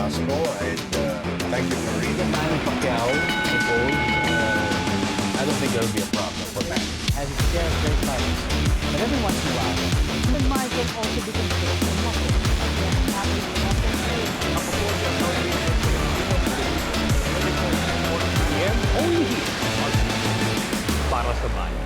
possible. And thank you for reading. Manny Pacquiao, Nicole, I don't think there'll be a problem for Manny. As a share of great fights. But every once in a while, human mind can also be controlled for muscle. Again, having muscle pain. Only here para sa bayan.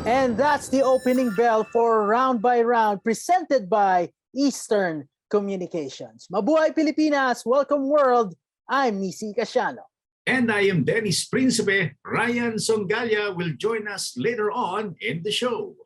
And that's the opening bell for Round by Round, presented by Eastern Communications. Mabuhay Pilipinas! Welcome world! I'm Missy Casiano. And I am Dennis Principe. Ryan Songalia will join us later on in the show.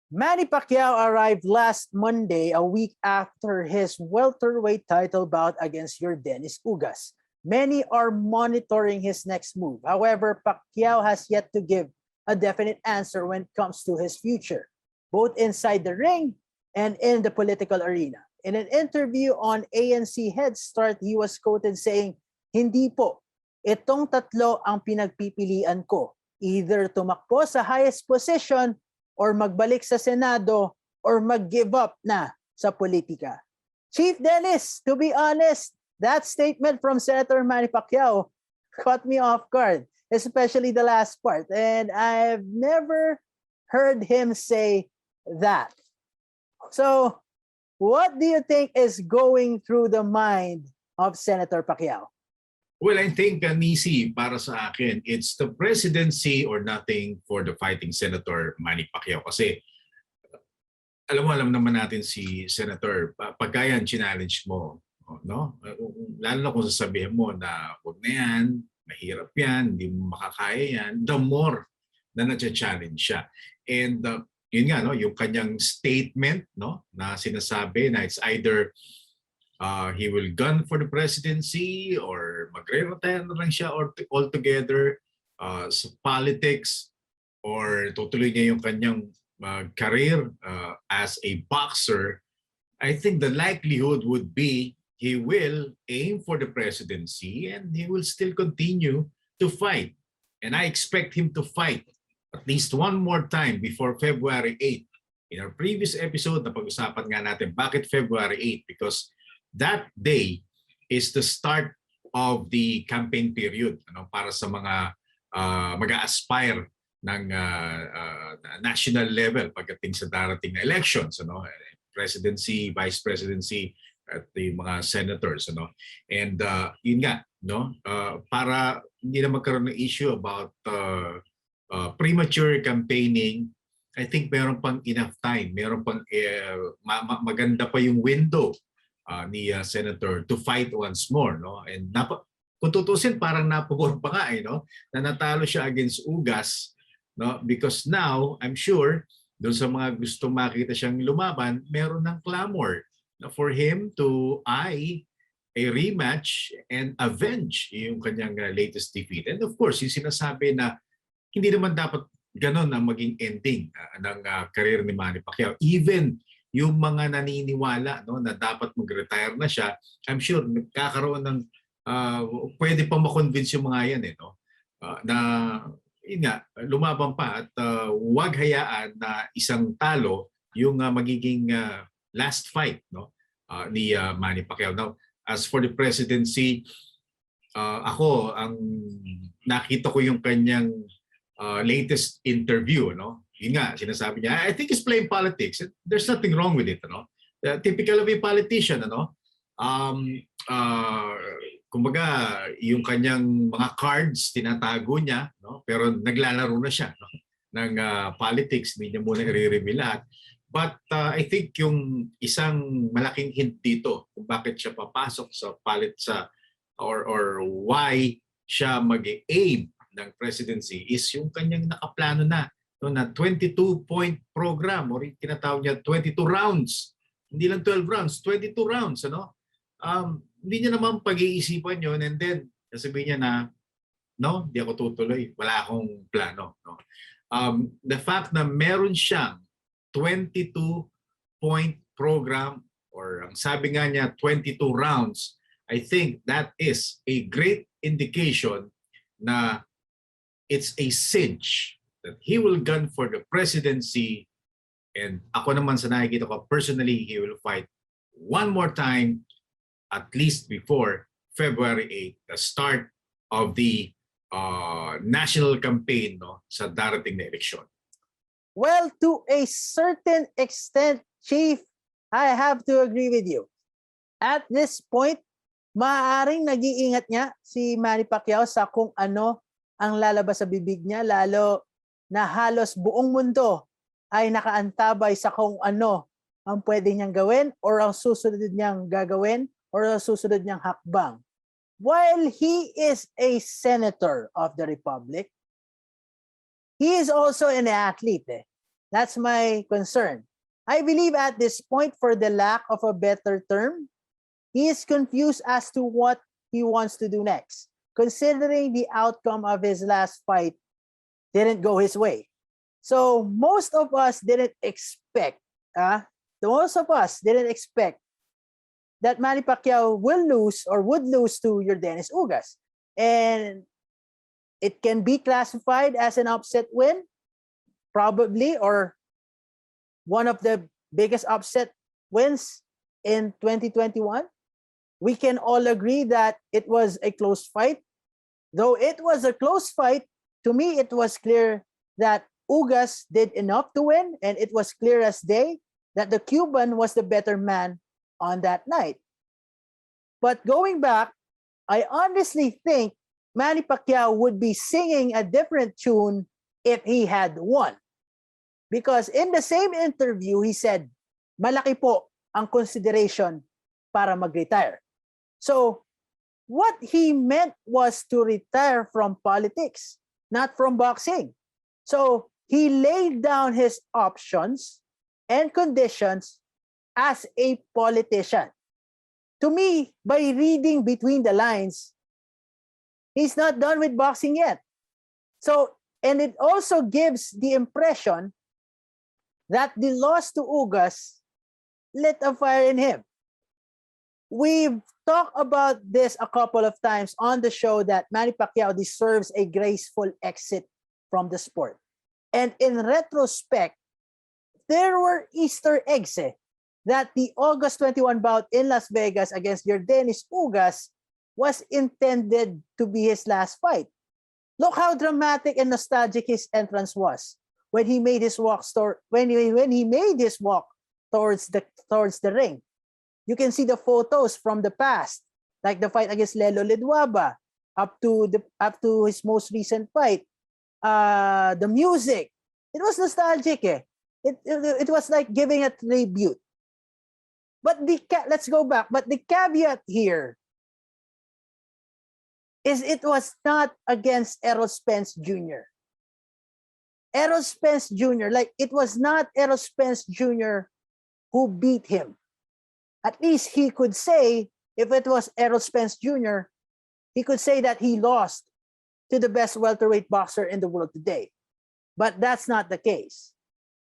Manny Pacquiao arrived last Monday, a week after his welterweight title bout against Dennis Ugas. Many are monitoring his next move. However, Pacquiao has yet to give a definite answer when it comes to his future, both inside the ring and in the political arena. In an interview on ANC Head Start, he was quoted saying, "Hindi po, itong tatlo ang pinagpipilian ko. Either tumakbo sa highest position or magbalik sa Senado or mag-give up na sa politika." Chief Dennis, to be honest, that statement from Senator Manny Pacquiao caught me off guard, especially the last part. And I've never heard him say that. So, what do you think is going through the mind of Senator Pacquiao? Well, I think, Nisi, para sa akin, it's the presidency or nothing for the fighting Senator Manny Pacquiao. Kasi, alam naman natin si Senator, pagka yan challenge mo, no? Lalo na kung sasabihin mo na huwag na yan, mahirap yan, hindi mo makakaya yan, the more na na-challenge siya. And yun nga, no, yung kanyang statement, no, na sinasabi na it's either he will gun for the presidency or magre-retire na lang siya or altogether sa politics or tutuloy niya yung kanyang career as a boxer. I think the likelihood would be he will aim for the presidency and he will still continue to fight. And I expect him to fight at least one more time before February 8th. In our previous episode, napag-usapan nga natin bakit February 8th, because that day is the start of the campaign period, ano, para sa mga mag-a-aspire ng national level pagdating sa darating na elections, ano, presidency, vice presidency, at yung mga senators, ano. And yun nga, no, para hindi na magkaroon ng issue about premature campaigning, I think meron pang enough time, meron pang maganda pa yung window ni Senator to fight once more, no. And kung tutusin, parang napabor pa nga, no, na natalo siya against Ugas, no, because now I'm sure doon sa mga gusto makita siyang lumaban, meron ng clamor for him to eye a rematch and avenge yung kanyang latest defeat. And of course, yung sinasabi na hindi naman dapat ganun ang maging ending ng career ni Manny Pacquiao. Even yung mga naniniwala, no, na dapat mag-retire na siya, I'm sure nagkakaroon ng pwede pa ma-convince yung mga yan, no, na yun nga, lumaban pa at huwag hayaan na isang talo yung magiging last fight, no, ni Manny Pacquiao. Now, as for the presidency, ako ang nakita ko yung kanyang latest interview, no. Yun nga, sinasabi niya, I think it's playing politics. There's nothing wrong with it, no. Typical of a politician, ano. Kumbaga, yung kanyang mga cards tinatago niya, no, pero naglalaro na siya, no, ng politics, hindi niya muna i-reveal lahat. But I think yung isang malaking hint dito kung bakit siya papasok sa or why siya mag-aim ng presidency is yung kanyang nakaplano na, no, na 22-point program or tinatawag niya 22 rounds. Hindi lang 12 rounds, 22 rounds, ano? Hindi niya naman pag-iisipan yun and then sasabihin niya na, no, di ako tutuloy, wala akong plano, no? The fact na meron siyang 22-point program or ang sabi nga niya 22 rounds, I think that is a great indication na it's a cinch that he will gun for the presidency And ako naman sa nakikita ko, personally, he will fight one more time at least before February 8, the start of the national campaign, no, sa darating na eleksyon. Well, to a certain extent, Chief, I have to agree with you. At this point, maaaring nag-iingat niya si Manny Pacquiao sa kung ano ang lalabas sa bibig niya, lalo na halos buong mundo ay nakaantabay sa kung ano ang pwede niyang gawin or ang susunod niyang gagawin or ang susunod niyang hakbang. While he is a senator of the Republic, he is also an athlete. That's my concern. I believe at this point, for the lack of a better term, he is confused as to what he wants to do next, considering the outcome of his last fight didn't go his way. So most of us didn't expect, that Manny Pacquiao will lose or would lose to your Dennis Ugas. And it can be classified as an upset win, probably, or one of the biggest upset wins in 2021. We can all agree that it was a close fight. Though it was a close fight, to me, it was clear that Ugas did enough to win, and it was clear as day that the Cuban was the better man on that night. But going back, I honestly think Manny Pacquiao would be singing a different tune if he had won. Because in the same interview, he said, malaki po ang consideration para mag-retire. So what he meant was to retire from politics, not from boxing. So he laid down his options and conditions as a politician. To me, by reading between the lines, he's not done with boxing yet. So, and it also gives the impression that the loss to Ugas lit a fire in him. We've talked about this a couple of times on the show that Manny Pacquiao deserves a graceful exit from the sport. And in retrospect, there were Easter eggs that the August 21 bout in Las Vegas against Yordenis Ugas was intended to be his last fight. Look how dramatic and nostalgic his entrance was when he made his walk towards the ring. You can see the photos from the past, like the fight against Lelo Lidwaba, up to his most recent fight. The music, it was nostalgic. It was like giving a tribute. But let's go back. But the caveat here is it was not against Errol Spence Jr. Errol Spence Jr., like it was not Errol Spence Jr. who beat him. At least he could say, if it was Errol Spence Jr., he could say that he lost to the best welterweight boxer in the world today. But that's not the case.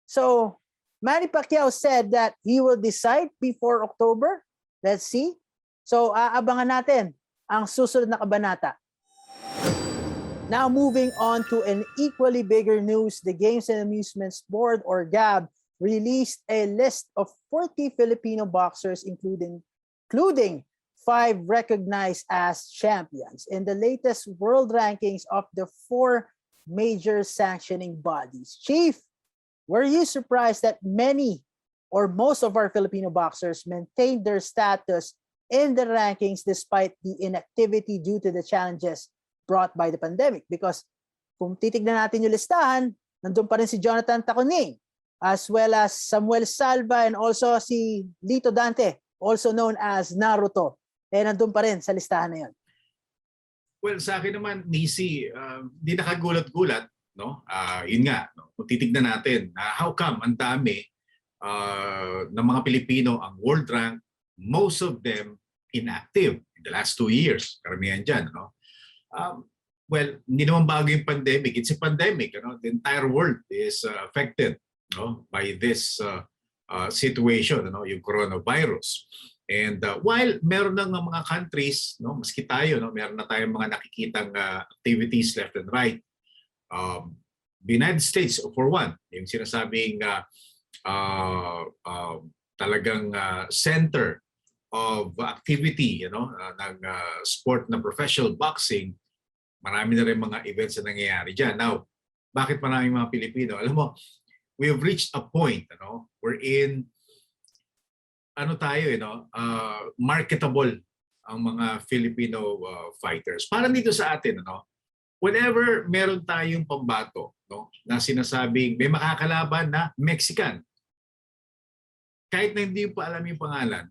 So Manny Pacquiao said that he will decide before October. Let's see. So aabangan natin ang susunod na kabanata. Now moving on to an equally bigger news, the Games and Amusements Board, or GAB, released a list of 40 Filipino boxers, including 5 recognized as champions in the latest world rankings of the 4 major sanctioning bodies. Chief, were you surprised that many or most of our Filipino boxers maintained their status in the rankings despite the inactivity due to the challenges brought by the pandemic? Because kung titignan natin yung listahan, nandun pa rin si Jonathan Taconing, as well as Samuel Salva, and also si Lito Dante, also known as Naruto. Nandun pa rin sa listahan na yun. Well, sa akin naman, Nisi, di nakagulat-gulat. No? Yun nga, no? Kung titignan natin, how come ang dami ng mga Pilipino ang world rank, most of them inactive in the last 2 years. Karamihan dyan. No? Well, hindi naman bago yung pandemic. It's a pandemic. You know? The entire world is affected, no? By this situation, no? Yung coronavirus. And while meron ng mga countries, no, maski tayo, no, meron na tayong mga nakikitang activities left and right. The United States, for one, yung sinasabing talagang center of activity, ng sport na professional boxing, marami na rin mga events na nangyayari dyan. Now, bakit marami mga Pilipino? Alam mo, we have reached a point, wherein marketable ang mga Filipino fighters. Parang dito sa atin, whenever meron tayong pambato, na sinasabing may makakalaban na Mexican, kahit na hindi pa alam yung pangalan,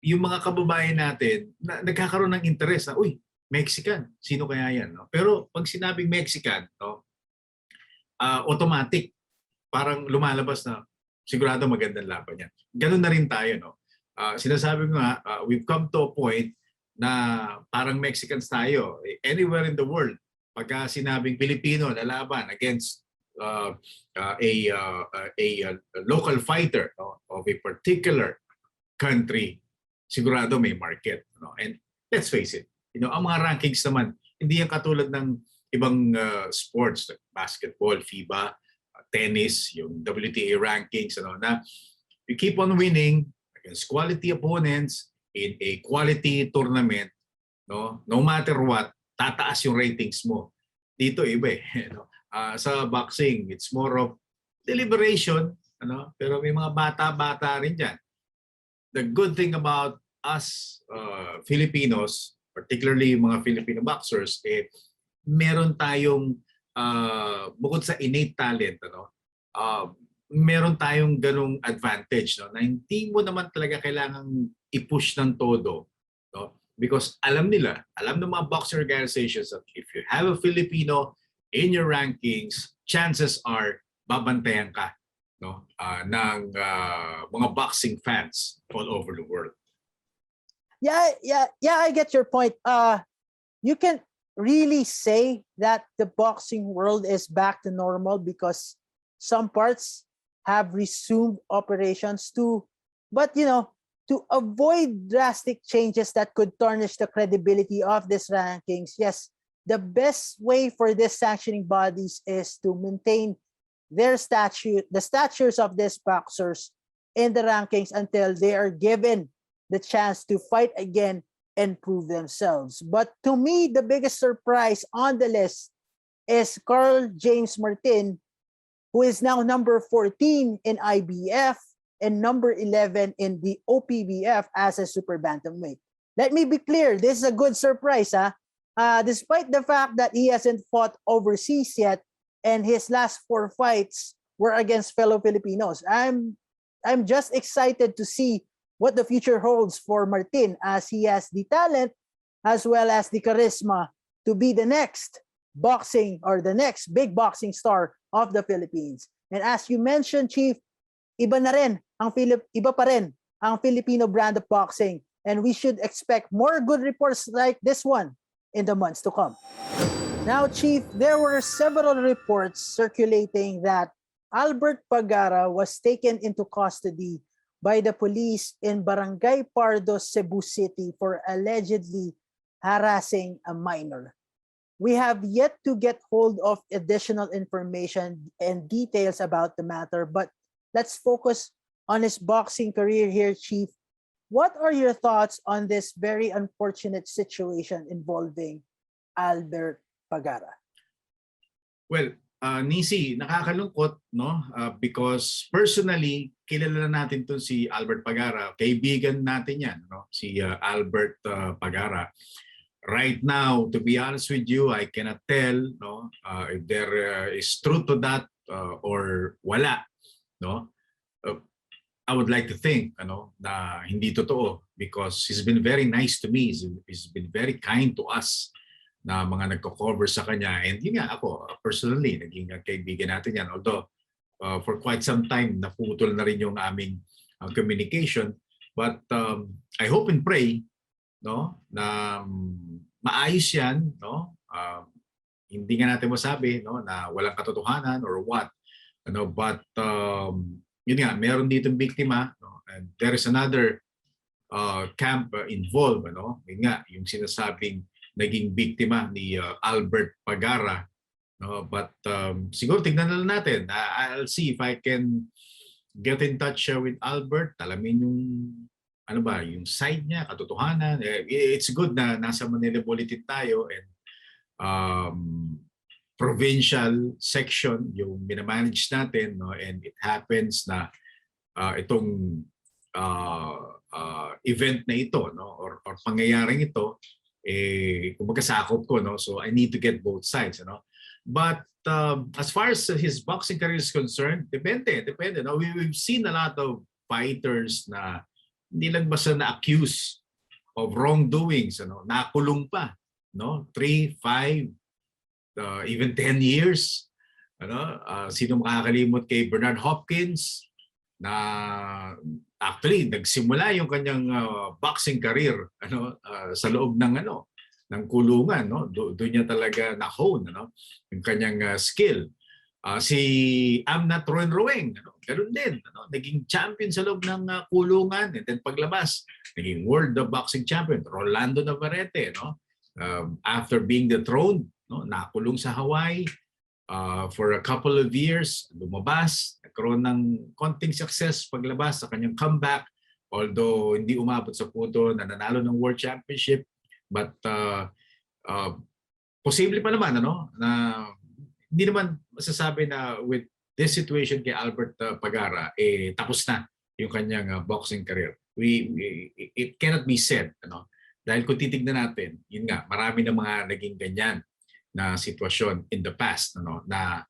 yung mga kababayan natin na nagkakaroon ng interest na, uy, Mexican, sino kaya yan? Pero pag sinabing Mexican, automatic, parang lumalabas na sigurado magandang laban yan. Ganun na rin tayo. Sinasabi ko nga, we've come to a point na parang Mexicans tayo. Anywhere in the world, pagka sinabing Filipino lalaban against a local fighter of a particular country, sigurado may market. And let's face it, ang mga rankings naman, hindi yan katulad ng ibang sports, like basketball, FIBA, tennis, yung WTA rankings, na you keep on winning against quality opponents in a quality tournament, no matter what, tataas yung ratings mo. Dito iba sa boxing, it's more of deliberation, pero may mga bata-bata rin dyan. The good thing about us Filipinos, particularly yung mga Filipino boxers, meron tayong bukod sa innate talent, meron tayong ganung advantage, na hindi mo naman talaga kailangang i-push ng todo, because alam ng mga boxing organizations that if you have a Filipino in your rankings, chances are babantayan ka ng mga boxing fans all over the world. Yeah, I get your point. You can really say that the boxing world is back to normal because some parts have resumed operations too. But to avoid drastic changes that could tarnish the credibility of these rankings, yes, the best way for these sanctioning bodies is to maintain the statures of these boxers in the rankings until they are given the chance to fight again and prove themselves. But to me, the biggest surprise on the list is Carl James Martin, who is now number 14 in IBF and number 11 in the OPBF as a super bantamweight. Let me be clear, this is a good surprise. Despite the fact that he hasn't fought overseas yet and his last 4 fights were against fellow Filipinos. I'm just excited to see what the future holds for Martin, as he has the talent as well as the charisma to be the next boxing or the next big boxing star of the Philippines. And as you mentioned, Chief, iba pa rin ang Filipino brand of boxing, and we should expect more good reports like this one in the months to come. Now, Chief, there were several reports circulating that Albert Pagara was taken into custody by the police in Barangay Pardo, Cebu City for allegedly harassing a minor. We have yet to get hold of additional information and details about the matter, but let's focus on his boxing career here, Chief. What are your thoughts on this very unfortunate situation involving Albert Pagara? Well, Nisi, nakakalungkot, because personally, kilala na natin to si Albert Pagara. Kaibigan natin yan, si Albert Pagara. Right now, to be honest with you, I cannot tell if there is truth to that or wala. I would like to think na hindi totoo, because he's been very nice to me. He's been very kind to us na mga nagko-cover sa kanya. And yun nga, ako personally, naging kaibigan natin yan. Although, for quite some time, naputol na rin yung aming communication. But I hope and pray na maayos yan. Hindi nga natin masabi na walang katotohanan or what. But yun nga, meron ditong biktima. And there is another camp involved. Yun nga, yung sinasabing naging biktima ni Albert Pagara. No, but siguro tignan na lang natin. I'll see if I can get in touch with Albert. Alamin yung ano ba, yung side niya, katotohanan. It's good na nasa Manila Bulletin tayo and um, provincial section yung minamanage natin, no? And it happens na itong event na ito, no? Or pangyayaring ito, kung magkasakop ko, no? So I need to get both sides, you know? But as far as his boxing career is concerned, depende. No? We've seen a lot of fighters na hindi lang basta na-accuse of wrongdoings, ano? Nakulong pa, no? 3, 5, even 10 years. Ano? Sino makakalimot kay Bernard Hopkins na actually nagsimula yung kanyang boxing career sa loob ng ng kulungan, no? Doon niya talaga na-hone, yung kanyang skill. Si Amnat Rueng, ganoon din, naging champion sa loob ng kulungan, and then paglabas naging world boxing champion. Rolando Navarrete, after being dethroned, nakulong sa Hawaii for a couple of years, lumabas, nagkaroon ng konting success paglabas sa kanyang comeback, although hindi umabot sa punto na nanalo ng world championship, but posible pa naman na hindi naman masasabi na with this situation kay Albert Pagara tapos na yung kanyang boxing career. It cannot be said, dahil kung titignan natin, yun nga, marami na mga naging ganyan na sitwasyon in the past, na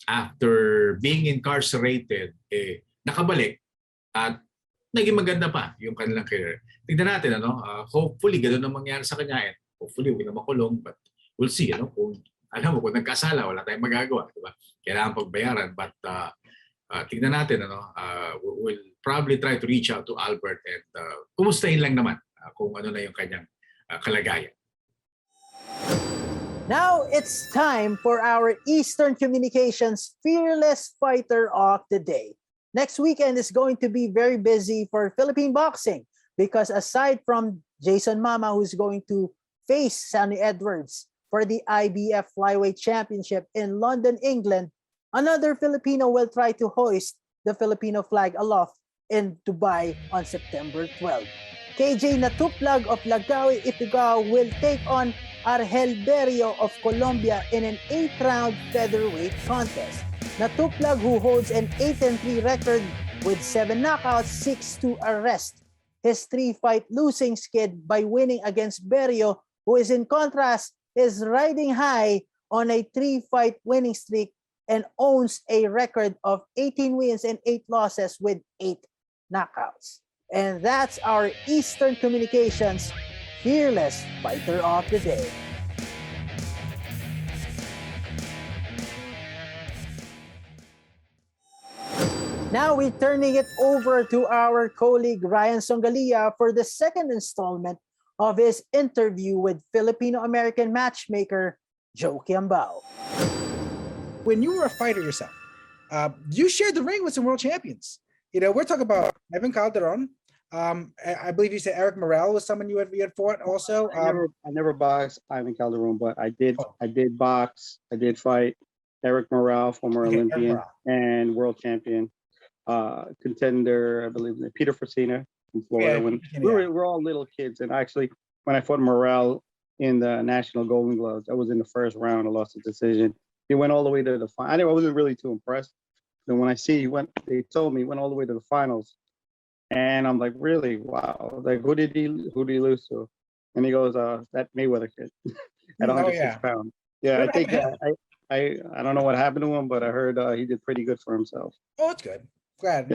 after being incarcerated, nakabalik at naging maganda pa yung kanilang career. Tignan natin, hopefully ganoon ang mangyari sa kanya. Hopefully huwag na makulong, but we'll see. Kung alam mo, kung nagkasala, wala tayong magagawa. Diba? Kailangan pagbayaran, but tignan natin, we'll probably try to reach out to Albert and kumustahin lang naman kung ano na yung kanyang kalagayan. Now it's time for our Eastern Communications Fearless Fighter of the Day. Next weekend is going to be very busy for Philippine boxing because aside from Jason Mama, who's going to face Sonny Edwards for the IBF Flyweight Championship in London, England, another Filipino will try to hoist the Filipino flag aloft in Dubai on September 12. KJ Natuplag of Lagawi, Ifugao will take on Argel Berrio of Colombia in an 8-round featherweight contest. Natuplag, who holds an 8-3 record with 7 knockouts, seeks to arrest his 3-fight losing skid by winning against Berrio, who is in contrast is riding high on a 3-fight winning streak and owns a record of 18 wins and 8 losses with 8 knockouts. And that's our Eastern Communications Fearless Fighter of the Day. Now we're turning it over to our colleague Ryan Songalia for the second installment of his interview with Filipino-American matchmaker Joe Kiambao. When you were a fighter yourself, you shared the ring with some world champions. We're talking about Evan Calderon. I believe you said Eric Morel was someone you had fought also. I never boxed Ivan Calderon, but I did box. I did fight Eric Morel, former Olympian and world champion, contender, I believe, Peter Fresina in Florida. When we were all little kids, and actually when I fought Morel in the National Golden Gloves, I was in the first round. I lost the decision. He went all the way to the final. I wasn't really too impressed. Then when I see they told me he went all the way to the finals. And I'm like, really? Wow. Like, who did he lose to? And he goes, that Mayweather kid at 106 pounds. Yeah, I think I don't know what happened to him, but I heard he did pretty good for himself. Oh, it's good. Glad,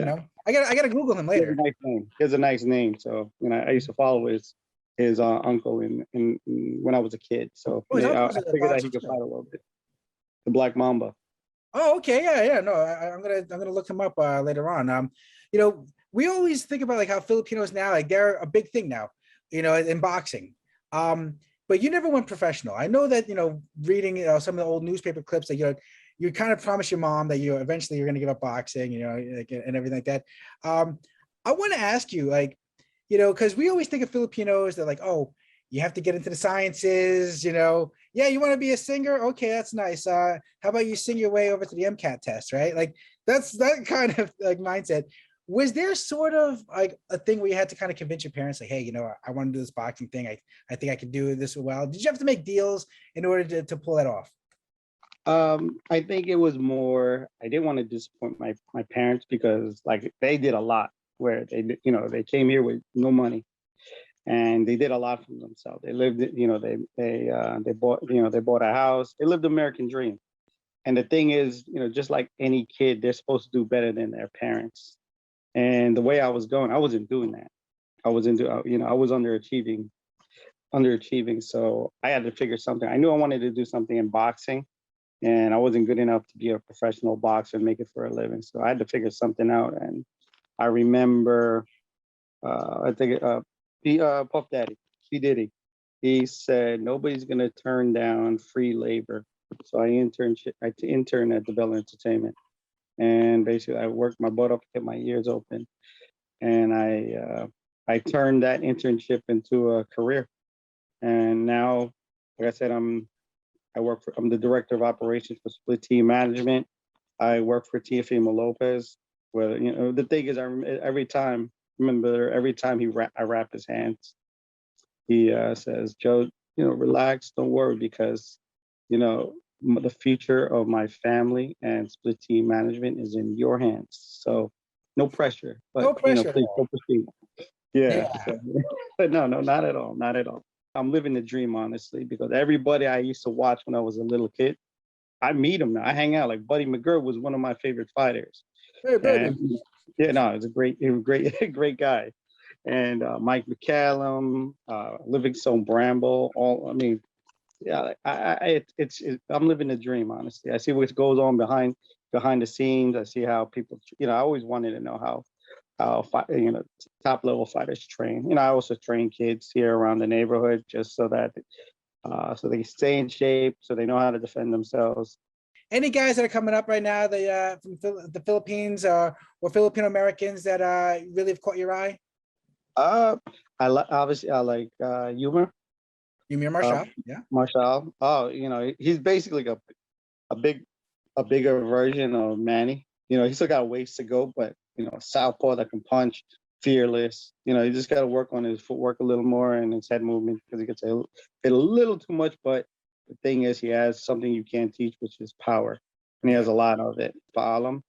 I gotta Google him later. He has a nice name. He has a nice name. So, I used to follow his uncle in when I was a kid. So I figured that he could fight a little bit. The Black Mamba. Oh, okay. Yeah. No, I'm gonna look him up later on. We always think about like how Filipinos now, like they're a big thing now, in boxing. But you never went professional. I know that, reading some of the old newspaper clips that you kind of promised your mom that eventually you're going to give up boxing, and everything like that. I want to ask you, because we always think of Filipinos that like, oh, you have to get into the sciences, you Yeah, you want to be a singer? Okay, that's nice. How about you sing your way over to the MCAT test, right? Like that's that kind of like mindset. Was there sort of like a thing where you had to kind of convince your parents, like, hey, I want to do this boxing thing. I think I can do this well. Did you have to make deals in order to pull that off? I think it was more, I didn't want to disappoint my parents because like they did a lot where they came here with no money and they did a lot for themselves. They lived, they bought a house. They lived the American dream. And the thing is, just like any kid, they're supposed to do better than their parents. And the way I was going, I wasn't doing that. I was I was underachieving. So I had to figure something. I knew I wanted to do something in boxing, and I wasn't good enough to be a professional boxer and make it for a living. So I had to figure something out. And I remember, I think Puff Daddy, P Diddy, he said nobody's gonna turn down free labor. So I interned at the Bell Entertainment, and basically I worked my butt off to get my ears open, and I turned that internship into a career. And now, like I said, I'm the director of operations for Split Team Management. I work for Teofimo Lopez. Where the thing is, every time I wrap his hands, he says, "Joe, relax, don't worry, because the future of my family and Split Team Management is in your hands. So no pressure, but No pressure. please don't proceed." Yeah. So, but no, not at all, not at all. I'm living the dream, honestly, because everybody I used to watch when I was a little kid, I meet them now. I hang out. Like Buddy McGirt was one of my favorite fighters. Hey, buddy. And, yeah, no, he was a great guy. And Mike McCallum, Livingstone Bramble, yeah, I'm living the dream, honestly. I see what goes on behind the scenes. I see how people, I always wanted to know how top level fighters train. I also train kids here around the neighborhood just so that so they stay in shape, so they know how to defend themselves. Any guys that are coming up right now that from the Philippines or Filipino Americans that really have caught your eye? Obviously I like Humor. Yumir Marshall, yeah. Marshall. Oh, he's basically a bigger version of Manny. He's still got a ways to go, but southpaw that can punch, fearless. You just got to work on his footwork a little more and his head movement because he gets hit a little too much. But the thing is, he has something you can't teach, which is power, and he has a lot of it. Paalam.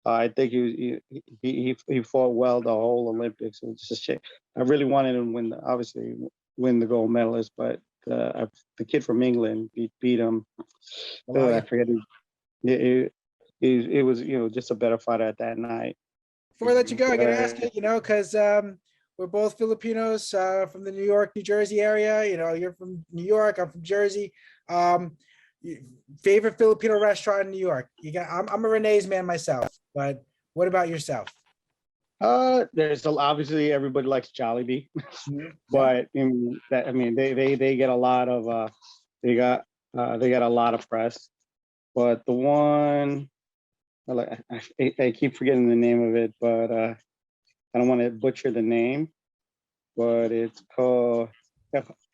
I think he fought well the whole Olympics. It's just shit. I really wanted him to win the gold medalist, but the kid from England beat him. I forget. It was just a better fighter at that night. Before I let you go, I gotta ask you, because we're both Filipinos from the New York, New Jersey area. You're from New York, I'm from Jersey. Favorite Filipino restaurant in New York? I'm a Renee's man myself, but what about yourself? There's obviously everybody likes Jollibee, but they get a lot of they got a lot of press. But the one I keep forgetting the name of it, but I don't want to butcher the name. But it's called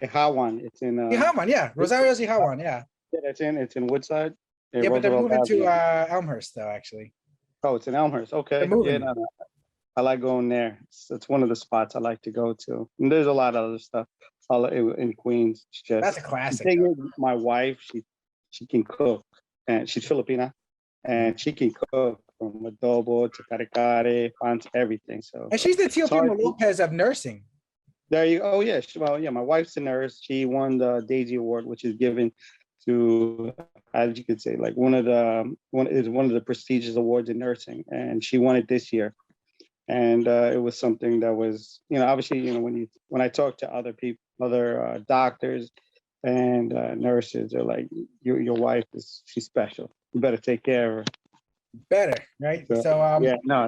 Ihawan. It's in Ihawan, yeah, Rosario's Ihawan, yeah. Yeah, it's in Woodside. Yeah, but they're moving to Elmhurst though, actually. Oh, it's in Elmhurst. Okay. Yeah, no. I like going there. It's one of the spots I like to go to. And there's a lot of other stuff in Queens. That's a classic. My wife, she can cook, and she's Filipina, and she can cook from adobo to kare-kare, everything. So. And she's the Teofimo Lopez of nursing. There you go. Oh yeah. Well, yeah. My wife's a nurse. She won the Daisy Award, which is given to, as you could say, like one of the prestigious awards in nursing, and she won it this year. And it was something that was, obviously, when I talk to other people, other doctors and nurses, they're like, your wife she's special. You better take care of her. Better, right? Yeah, no,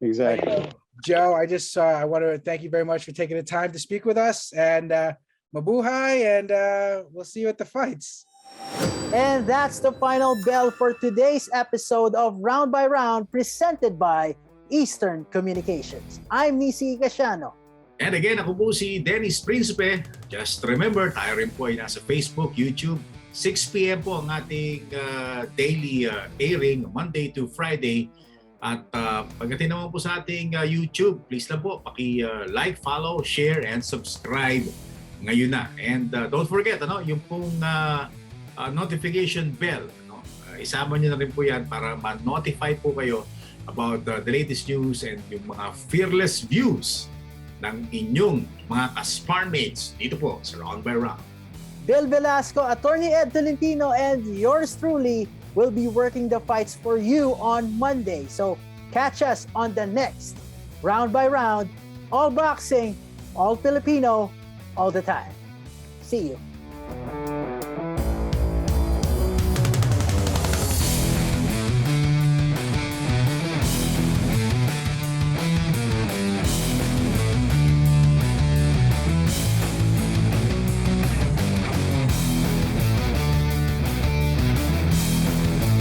exactly. Joe, I want to thank you very much for taking the time to speak with us, and mabuhay, and we'll see you at the fights. And that's the final bell for today's episode of Round by Round, presented by Eastern Communications. I'm Nisi Igasiano. And again, ako po si Dennis Principe. Just remember, tayo rin po ay nasa Facebook, YouTube. 6 p.m. po ang ating daily airing, Monday to Friday. At pagdating naman po sa ating YouTube, please lang po, like, follow, share, and subscribe ngayon na. And don't forget, yung pong notification bell. Isama nyo na rin po yan para ma-notify po kayo about the latest news and yung mga fearless views ng inyong mga ka-sparmates dito po sa Round by Round. Bill Velasco, Attorney Ed Tolentino, and yours truly will be working the fights for you on Monday. So catch us on the next Round by Round, all boxing, all Filipino, all the time. See you.